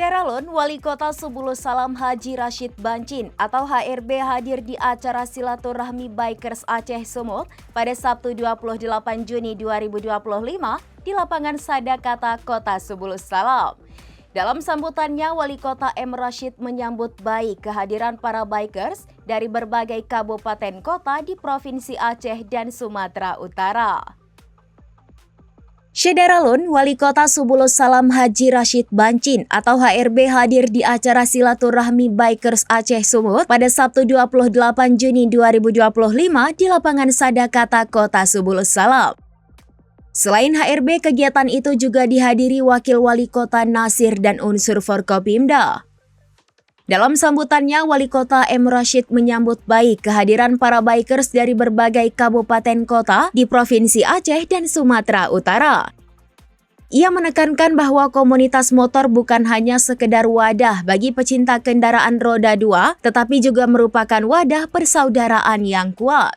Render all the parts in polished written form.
Syederalun, Wali Kota Subulus Salam Haji Rashid Bancin atau HRB hadir di acara silaturahmi Bikers Aceh Sumut pada Sabtu 28 Juni 2025 di lapangan Sadakata Kota Subulus Salam. Dalam sambutannya, Wali Kota M. Rashid menyambut baik kehadiran para bikers dari berbagai kabupaten kota di Provinsi Aceh dan Sumatera Utara. Syederalun, Wali Kota Subulus Salam Haji Rashid Bancin atau HRB hadir di acara silaturahmi Bikers Aceh Sumut pada Sabtu 28 Juni 2025 di lapangan Sadakata Kota Subulus Salam. Selain HRB, kegiatan itu juga dihadiri Wakil Wali Kota Nasir dan unsur Forkopimda. Dalam sambutannya, Wali Kota M. Rashid menyambut baik kehadiran para bikers dari berbagai kabupaten kota di Provinsi Aceh dan Sumatera Utara. Ia menekankan bahwa komunitas motor bukan hanya sekedar wadah bagi pecinta kendaraan roda 2, tetapi juga merupakan wadah persaudaraan yang kuat.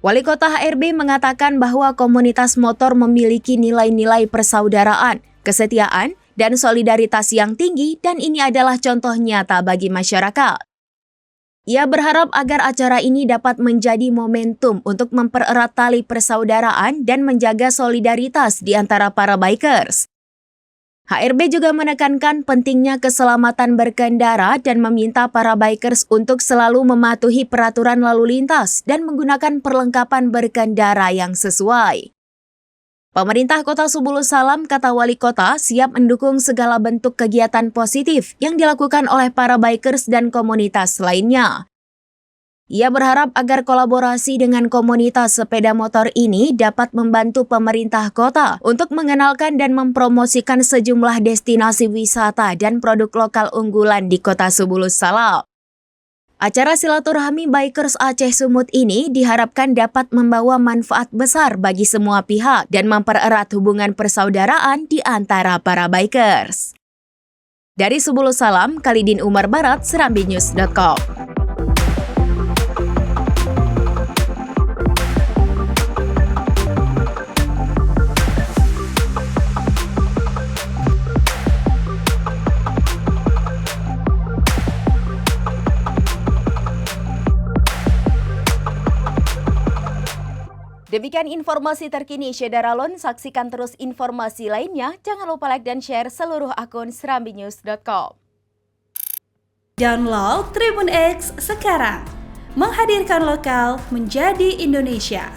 Wali Kota HRB mengatakan bahwa komunitas motor memiliki nilai-nilai persaudaraan, kesetiaan, dan solidaritas yang tinggi, dan ini adalah contoh nyata bagi masyarakat. Ia berharap agar acara ini dapat menjadi momentum untuk mempererat tali persaudaraan dan menjaga solidaritas di antara para bikers. HRB juga menekankan pentingnya keselamatan berkendara dan meminta para bikers untuk selalu mematuhi peraturan lalu lintas dan menggunakan perlengkapan berkendara yang sesuai. Pemerintah Kota Subulus Salam, kata Wali Kota, siap mendukung segala bentuk kegiatan positif yang dilakukan oleh para bikers dan komunitas lainnya. Ia berharap agar kolaborasi dengan komunitas sepeda motor ini dapat membantu pemerintah kota untuk mengenalkan dan mempromosikan sejumlah destinasi wisata dan produk lokal unggulan di Kota Subulus Salam. Acara silaturahmi Bikers Aceh Sumut ini diharapkan dapat membawa manfaat besar bagi semua pihak dan mempererat hubungan persaudaraan di antara para bikers. Dari Subulus Salam, Khalidin Umar Barat, serambinews.com. Demikian informasi terkini Syederalun, saksikan terus informasi lainnya. Jangan lupa like dan share seluruh akun serambinews.com. Download Tribun X sekarang, menghadirkan lokal menjadi Indonesia.